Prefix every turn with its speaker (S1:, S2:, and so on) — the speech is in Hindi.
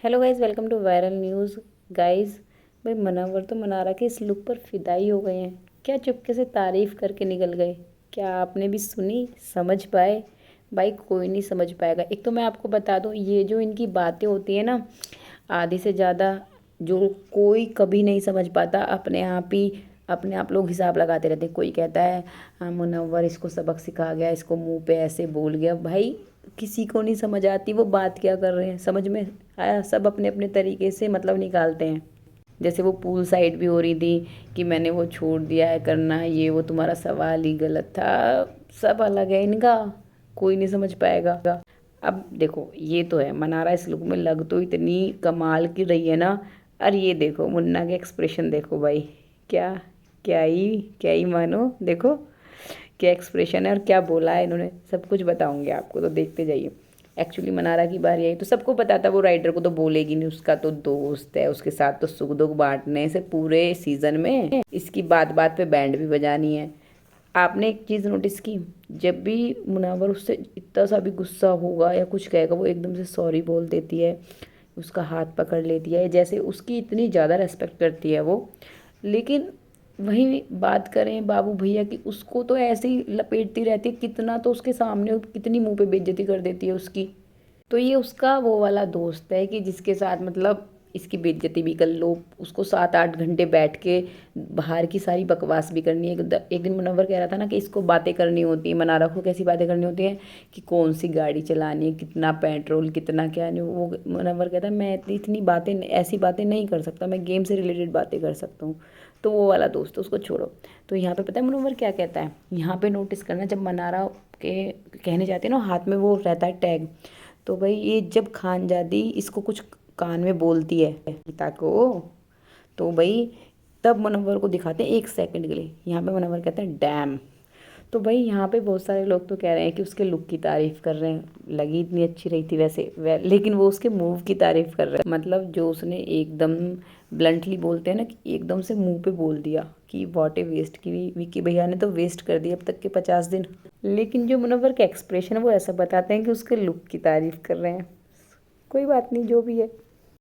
S1: Hello guys, welcome to viral news. Guys, भाई मनावर तो मनारा के इस लुक पर फिदाई हो गए हैं। क्या चुपके से तारीफ़ करके निकल गए? क्या आपने भी सुनी, समझ पाए? भाई कोई नहीं समझ पाएगा। एक तो मैं आपको बता दूं, ये जो इनकी बातें होती है ना, आधी से ज़्यादा जो कोई कभी नहीं समझ पाता। अपने आप लोग हिसाब लगाते रहते हैं। कोई कहता है हाँ मुनव्वर इसको सबक सिखा गया, इसको मुंह पे ऐसे बोल गया। भाई किसी को नहीं समझ आती वो बात क्या कर रहे हैं, समझ में आया? सब अपने अपने तरीके से मतलब निकालते हैं। जैसे वो पूल साइड भी हो रही थी कि मैंने वो छोड़ दिया है करना, ये वो तुम्हारा सवाल ही गलत था। सब अलग है इनका, कोई नहीं समझ पाएगा। अब देखो ये तो है, मनारा इस लुक में लग तो इतनी कमाल की रही है ना। और ये देखो मुन्ना के एक्सप्रेशन देखो भाई, क्या क्या ही मानो। देखो क्या एक्सप्रेशन है और क्या बोला है इन्होंने, सब कुछ बताऊंगी आपको, तो देखते जाइए। एक्चुअली मनारा की बारी आई तो सबको पता था वो राइडर को तो बोलेगी नहीं, उसका तो दोस्त है, उसके साथ तो सुख दुख बांटने से पूरे सीजन में इसकी बात बात पे बैंड भी बजानी है। आपने एक चीज़ नोटिस की, जब भी मुनावर उससे इतना सा भी गुस्सा होगा या कुछ कहेगा वो एकदम से सॉरी बोल देती है, उसका हाथ पकड़ लेती है, जैसे उसकी इतनी ज़्यादा रेस्पेक्ट करती है वो। लेकिन वहीं बात करें बाबू भैया की, उसको तो ऐसे ही लपेटती रहती है, कितना तो उसके सामने कितनी मुंह पे बेइज्जती कर देती है उसकी। तो ये उसका वो वाला दोस्त है कि जिसके साथ मतलब इसकी बेइज्जती भी कर लो, उसको 7-8 घंटे बैठ के बाहर की सारी बकवास भी करनी है। एक दिन मुनव्वर कह रहा था ना कि इसको बातें करनी होती है, मनारा को कैसी बातें करनी होती हैं कि कौन सी गाड़ी चलानी है, कितना पेट्रोल, कितना क्या नहीं। वो मुनव्वर कहता है मैं इतनी बातें ऐसी बातें नहीं कर सकता, मैं गेम से रिलेटेड बातें कर सकता हूँ। तो वो वाला दोस्त उसको छोड़ो। तो यहाँ पे पता है मुनव्वर क्या कहता है, यहाँ पे नोटिस करना, जब मनारा के कहने जाते हैं ना, हाथ में वो रहता है टैग। तो भाई ये जब खानजादी इसको कुछ कान में बोलती है गीता को, तो भाई तब मुनव्वर को दिखाते हैं 1 सेकंड के लिए। यहाँ पे मुनव्वर कहते हैं डैम। तो भाई यहाँ पे बहुत सारे लोग तो कह रहे हैं कि उसके लुक की तारीफ कर रहे हैं, लगी इतनी अच्छी रही थी वैसे लेकिन वो उसके मूव की तारीफ कर रहे हैं। मतलब जो उसने एकदम ब्लंटली बोलते हैं ना कि एकदम से मुंह पे बोल दिया कि वॉट ए वेस्ट, की विकी भैया ने तो वेस्ट कर दिया अब तक के 50 दिन। लेकिन जो मुनव्वर का एक्सप्रेशन है वो ऐसा बताते हैं कि उसके लुक की तारीफ कर रहे हैं। कोई बात नहीं, जो भी है।